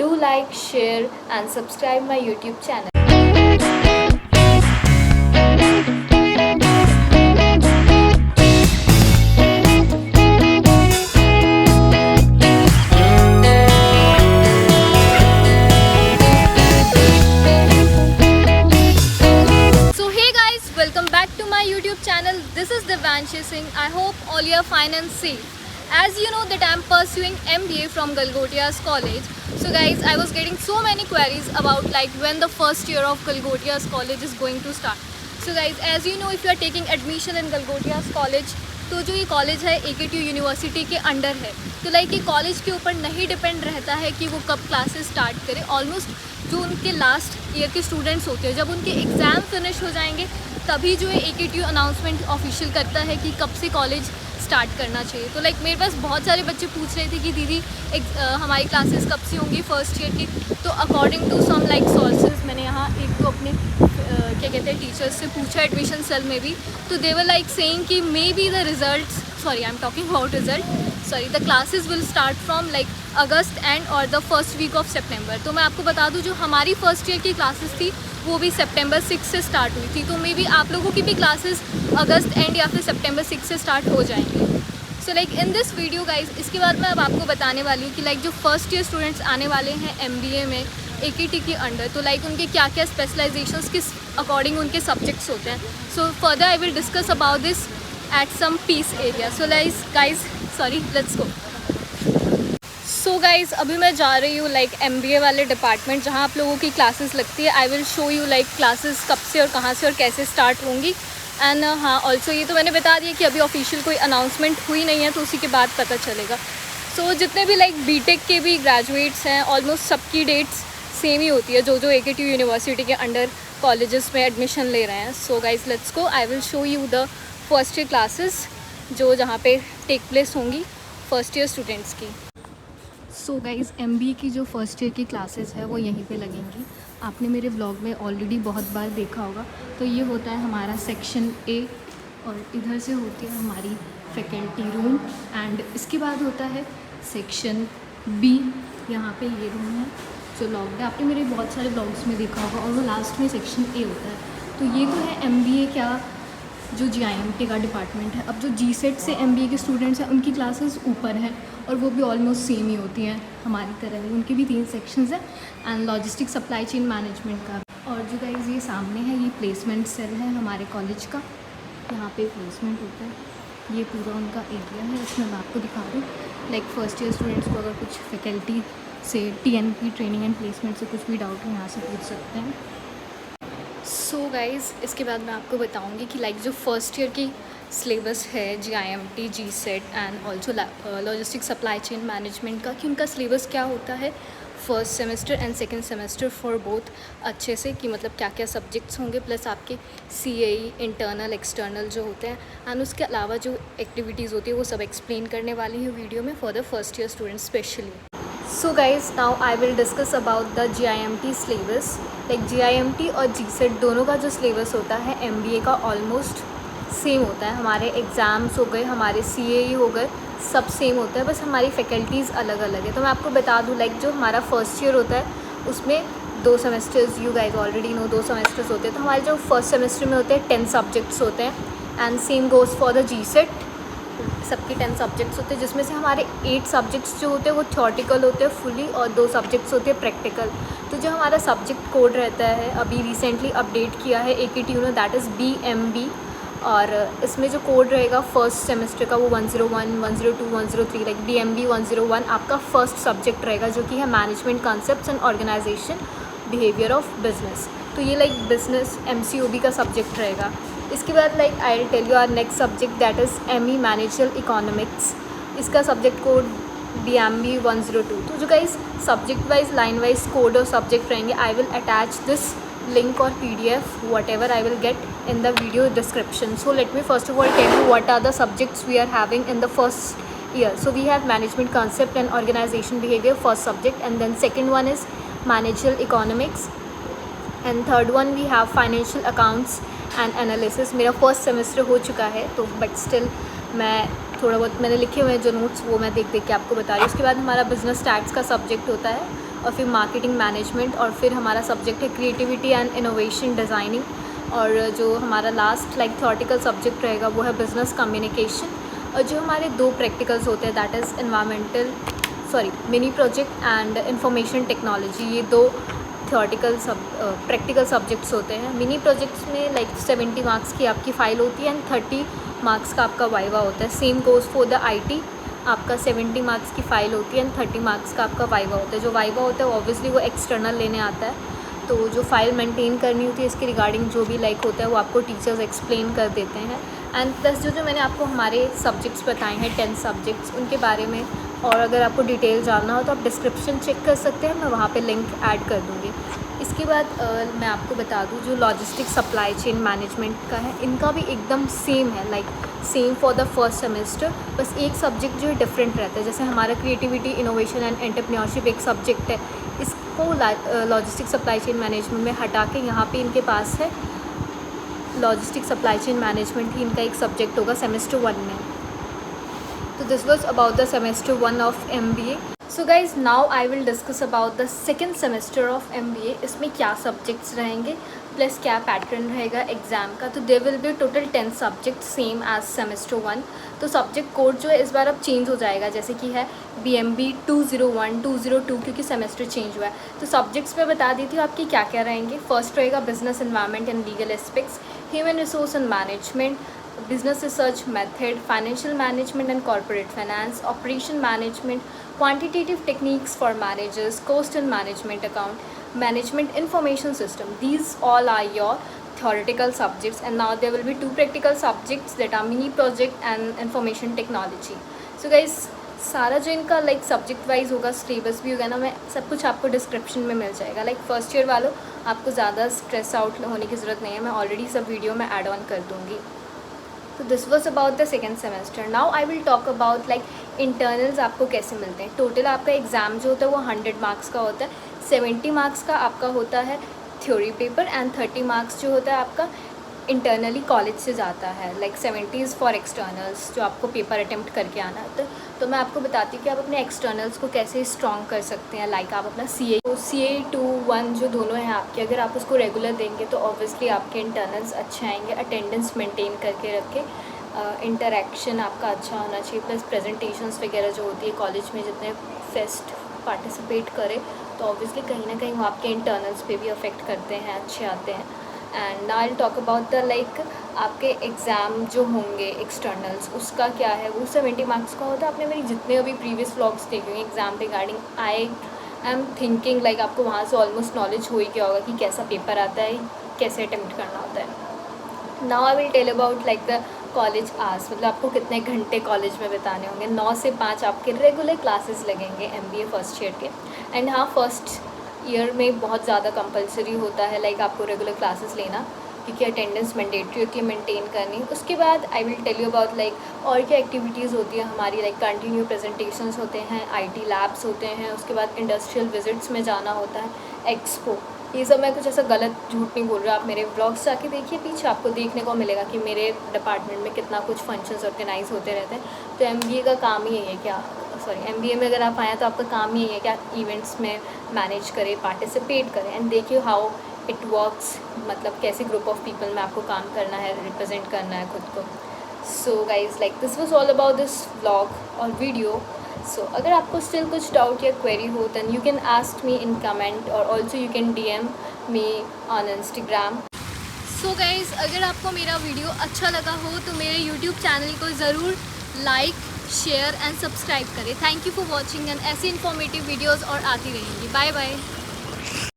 Do like, share and subscribe my YouTube channel. So hey guys, welcome back to my YouTube channel. This is Devanshi Singh. I hope all you are fine and safe. As you know that I am pursuing MBA from Galgotia's college. So guys, I was getting so many queries about like when the first year of Galgotia's college is going to start. So guys, as you know, if you are taking admission in Galgotia's college, तो जो ये college है AKTU university के under है, तो like ये college के ऊपर नहीं डिपेंड रहता है कि वो कब क्लासेस स्टार्ट करें. ऑलमोस्ट जो उनके लास्ट ईयर के स्टूडेंट्स होते हैं, जब उनके एग्ज़ाम फिनिश हो जाएंगे तभी जो है AKTU अनाउंसमेंट ऑफिशियल करता है कि कब से कॉलेज स्टार्ट करना चाहिए. तो लाइक मेरे पास बहुत सारे बच्चे पूछ रहे थे कि दीदी हमारी क्लासेस कब से होंगी फर्स्ट ईयर की. तो according to some like sources मैंने यहाँ एक तो अपने क्या कहते हैं टीचर्स से पूछा एडमिशन सेल में भी. तो दे वर लाइक सेइंग कि may be the results sorry I am talking about result sorry the classes will start from like August and और द फर्स्ट वीक ऑफ सितंबर. तो मैं आपको बता दूं जो हमारी फर्स्ट ईयर की क्लासेस थी वो भी सितंबर 6 से स्टार्ट हुई थी. तो मे बी आप लोगों की भी क्लासेस अगस्त एंड या फिर सितंबर 6 से स्टार्ट हो जाएंगे. So like in this video guys, इसके बाद मैं अब आपको बताने वाली हूँ कि लाइक जो फर्स्ट ईयर स्टूडेंट्स आने वाले हैं MBA में AKT के अंडर, तो लाइक उनके क्या क्या स्पेशलाइजेशंस किस अकॉर्डिंग उनके सब्जेक्ट्स होते हैं. So further I will discuss about this at some piece area. So like guys sorry let's go. So guys अभी मैं जा रही हूँ लाइक MBA वाले डिपार्टमेंट जहाँ आप लोगों की क्लासेस लगती है. I will show you like classes कब से और कहाँ से और कैसे स्टार्ट होंगी. एंड हाँ ऑल्सो ये तो मैंने बता दिया कि अभी ऑफिशियल कोई अनाउंसमेंट हुई नहीं है, तो उसी के बाद पता चलेगा. सो जितने भी लाइक BTech के भी ग्रेजुएट्स हैं ऑलमोस्ट सबकी डेट्स सेम ही होती है जो AKTU यूनिवर्सिटी के अंडर कॉलेजेस में एडमिशन ले रहे हैं. So guys let's go. I will show you the first year classes जो जहाँ पे टेक प्लेस होंगी फर्स्ट ईयर स्टूडेंट्स की. सो गाइज़ MBA की जो फर्स्ट ईयर की क्लासेस है वो यहीं पे लगेंगी. आपने मेरे व्लॉग में ऑलरेडी बहुत बार देखा होगा. तो ये होता है हमारा सेक्शन A और इधर से होती है हमारी फैकल्टी रूम एंड इसके बाद होता है सेक्शन B. यहाँ पे ये रूम है जो लॉक्ड है. आपने मेरे बहुत सारे ब्लॉग्स में देखा होगा और वो लास्ट में सेक्शन A होता है. तो ये तो है MBA क्या जो GIMT का डिपार्टमेंट है. अब जो GSET से MBA के स्टूडेंट्स हैं उनकी क्लासेस ऊपर हैं और वो भी ऑलमोस्ट सेम ही होती हैं हमारी तरह ही. उनके भी 3 सेक्शंस हैं and logistic supply chain management का. और जो गाइस ये सामने है ये प्लेसमेंट सेल है हमारे कॉलेज का. यहाँ पे प्लेसमेंट होता है. ये पूरा उनका एरिया है. इसमें मैं आपको दिखा दूँ लाइक फर्स्ट ईयर स्टूडेंट्स को अगर कुछ फैकल्टी से TNP ट्रेनिंग एंड प्लेसमेंट से कुछ भी डाउट हो यहाँ से पूछ सकते हैं. सो गाइज़ इसके बाद मैं आपको बताऊंगी कि लाइक जो फर्स्ट ईयर की सिलेबस है GIMT GSET and also logistic supply chain management का कि उनका सिलेबस क्या होता है first semester and second semester for both अच्छे से कि मतलब क्या क्या सब्जेक्ट्स होंगे प्लस आपके CAE इंटरनल एक्सटर्नल जो होते हैं एंड उसके अलावा जो एक्टिविटीज़ होती है वो सब एक्सप्लेन करने वाली हैं वीडियो में for the first year students specially. So guys now I will discuss about the GIMT syllabus. Like GIMT और GSET दोनों का जो सिलेबस होता है MBA का ऑलमोस्ट सेम होता है. हमारे एग्ज़ाम्स हो गए, हमारे CAE हो गए, सब सेम होता है, बस हमारी फैकल्टीज़ अलग अलग है. तो मैं आपको बता दूँ लाइक जो हमारा फर्स्ट ईयर होता है उसमें 2 semesters you guys already know 2 semesters होते हैं. तो हमारे जो फर्स्ट सेमेस्टर में होते हैं 10 सब्जेक्ट्स होते हैं and same goes for the GSET. सबके 10 सब्जेक्ट्स होते हैं जिसमें से हमारे 8 सब्जेक्ट्स जो होते हैं वो थ्योरेटिकल होते हैं फुली और 2 सब्जेक्ट्स होते हैं प्रैक्टिकल. तो जो हमारा सब्जेक्ट कोड रहता है अभी रिसेंटली अपडेट किया है AKTU ने, दैट इज़ BMB. और इसमें जो कोड रहेगा फर्स्ट सेमेस्टर का वो 101, 102, 103 लाइक BMB 101 आपका फर्स्ट सब्जेक्ट रहेगा जो कि है management concepts and organisation behaviour of business. तो ये लाइक बिजनेस MCOB का सब्जेक्ट रहेगा. इसके बाद like I will tell you our next subject that is ME managerial economics. इसका सब्जेक्ट कोड BMB 102. तो जो guys subject wise line wise code और सब्जेक्ट रहेंगे I will attach this link or PDF whatever I will get in the video description. So let me first of all tell you what are the subjects we are having in the first year. So we have management concept and organization behavior first subject, and then second one is managerial economics, and third one we have financial accounts and analysis. मेरा first semester हो चुका है तो but still मैं थोड़ा बहुत मैंने लिखे हुए हैं जो नोट्स वो मैं देख देख के आपको बता रही हूँ. उसके बाद हमारा बिजनेस स्टैट्स का सब्जेक्ट होता है और फिर मार्केटिंग मैनेजमेंट, और फिर हमारा सब्जेक्ट है क्रिएटिविटी एंड इनोवेशन डिज़ाइनिंग, और जो हमारा लास्ट थ्योरेटिकल सब्जेक्ट रहेगा वो है बिज़नेस कम्युनिकेशन। और जो हमारे 2 प्रैक्टिकल्स होते हैं that is mini project and information technology, ये 2 थ्योरेटिकल प्रैक्टिकल सब्जेक्ट्स होते हैं। मिनी प्रोजेक्ट्स में 70 मार्क्स की आपकी फ़ाइल होती है एंड 30 मार्क्स का आपका वाइवा होता है। Same goes for the IT, आपका 70 मार्क्स की फ़ाइल होती है एंड 30 मार्क्स का आपका वाइवा होता है। जो वाइवा होता है ऑब्वियसली वो एक्सटर्नल लेने आता है, तो जो फाइल मेंटेन करनी होती है इसके रिगार्डिंग जो भी होता है वो आपको टीचर्स एक्सप्लेन कर देते हैं। एंड प्लस जो मैंने आपको हमारे सब्जेक्ट्स बताए हैं 10 सब्जेक्ट्स, उनके बारे में और अगर आपको डिटेल जानना हो तो आप डिस्क्रिप्शन चेक कर सकते हैं, मैं वहाँ पे लिंक ऐड कर दूँगी। इसके बाद मैं आपको बता दूँ जो लॉजिस्टिक सप्लाई चेन मैनेजमेंट का है, इनका भी एकदम सेम है, same for the first semester, बस एक सब्जेक्ट जो है डिफरेंट रहता है। जैसे हमारा क्रिएटिविटी इनोवेशन एंड एंटरप्रेन्योरशिप एक सब्जेक्ट है, इसको लॉजिस्टिक सप्लाई चेन मैनेजमेंट में हटा के यहाँ पे इनके पास है लॉजिस्टिक सप्लाई चेन मैनेजमेंट ही इनका एक सब्जेक्ट होगा सेमेस्टर 1 में। तो this was about the semester 1 of MBA। So guys now I will discuss about the second semester of MBA। इसमें क्या सब्जेक्ट्स रहेंगे प्लस क्या पैटर्न रहेगा एग्ज़ाम का। तो there will be total 10 subject same as semester 1। तो subject code जो है इस बार अब चेंज हो जाएगा, जैसे कि है BMB 201, 202, क्योंकि सेमेस्टर चेंज हुआ है। तो सब्जेक्ट्स में बता दी थी आपकी क्या क्या रहेंगे। फर्स्ट रहेगा business environment and legal aspects, human resource and management, business research method, financial management and corporate finance, operation management, quantitative techniques for managers, cost and management account, management information system. These all are your theoretical subjects, and now there will be 2 practical subjects that are mini project and information technology. So guys, सारा जो इनका subject wise होगा, syllabus भी होगा ना, मैं सब कुछ आपको डिस्क्रिप्शन में मिल जाएगा। फर्स्ट ईयर वालों आपको ज़्यादा स्ट्रेस आउट होने की ज़रूरत नहीं है, मैं ऑलरेडी सब वीडियो में ऐड ऑन कर दूँगी। तो this was about the second semester. Now I will talk about internals आपको कैसे मिलते हैं। टोटल आपका एग्ज़ाम जो होता है वो 100 मार्क्स का होता है। 70 मार्क्स का आपका होता है थ्योरी पेपर एंड 30 मार्क्स जो होता है आपका इंटरनली कॉलेज से जाता है। 70 इज़ फॉर एक्सटर्नल्स जो आपको पेपर अटेम्प्ट करके आना है। तो मैं आपको बताती हूँ कि आप अपने एक्सटर्नल्स को कैसे स्ट्रॉन्ग कर सकते हैं। आप अपना CA 2-1 जो दोनों हैं आपके, अगर आप उसको रेगुलर देंगे तो ऑब्वियसली आपके इंटरनल्स अच्छे आएंगे। अटेंडेंस मेंटेन करके रखें, इंटरेक्शन आपका अच्छा होना चाहिए, प्लस प्रेजेंटेशंस वगैरह जो होती है कॉलेज में, जितने फेस्ट पार्टिसिपेट करें तो ऑब्वियसली कहीं ना कहीं वो आपके इंटरनल्स पे भी अफेक्ट करते हैं, अच्छे आते हैं। And now I will talk about the आपके एग्ज़ाम जो होंगे एक्सटर्नल्स, उसका क्या है, वो 70 मार्क्स का होता है। आपने मेरी जितने अभी प्रीवियस व्लॉग्स देखे होंगे exam regarding, I am thinking आपको वहाँ से ऑलमोस्ट नॉलेज हो ही गया होगा कि कैसा पेपर आता है, कैसे अटेम्प्ट करना होता है। Now I will tell about the college hours, मतलब आपको कितने घंटे कॉलेज में बिताने होंगे। 9 से 5 आपके रेगुलर क्लासेस लगेंगे MBA फर्स्ट ईयर के। एंड हाँ, फर्स्ट ईयर में बहुत ज़्यादा कंपलसरी होता है आपको रेगुलर क्लासेस लेना, क्योंकि अटेंडेंस मैंडेटरी होती है मेंटेन करनी। उसके बाद I will tell you about और क्या एक्टिविटीज़ होती है हमारी, कंटिन्यू प्रेजेंटेशंस होते हैं, IT लैब्स होते हैं, उसके बाद इंडस्ट्रियल विजिट्स में जाना होता है, एक्सपो। ये सब मैं कुछ ऐसा गलत झूठ नहीं बोल रहा, आप मेरे व्लॉग्स जाके देखिए, पीछे आपको देखने को मिलेगा कि मेरे डिपार्टमेंट में कितना कुछ फंक्शंस ऑर्गेनाइज होते रहते हैं। तो MBA का काम ही है क्या, MBA में अगर आप आए तो आपका काम ही है कि आप इवेंट्स में मैनेज करें, पार्टिसिपेट करें एंड देखिए हाउ इट वर्क्स, मतलब कैसे ग्रुप ऑफ पीपल में आपको काम करना है, रिप्रेजेंट करना है खुद को। So guys this was all about this vlog और वीडियो। सो अगर आपको स्टिल कुछ डाउट या क्वेरी हो then you can ask me in comment और also you can DM me on Instagram. So guys अगर आपको मेरा वीडियो अच्छा लगा हो तो मेरे YouTube चैनल को ज़रूर लाइक, शेयर एंड सब्सक्राइब करें। Thank you for watching and ऐसी इन्फॉर्मेटिव वीडियोज़ और आती रहेंगी। Bye bye.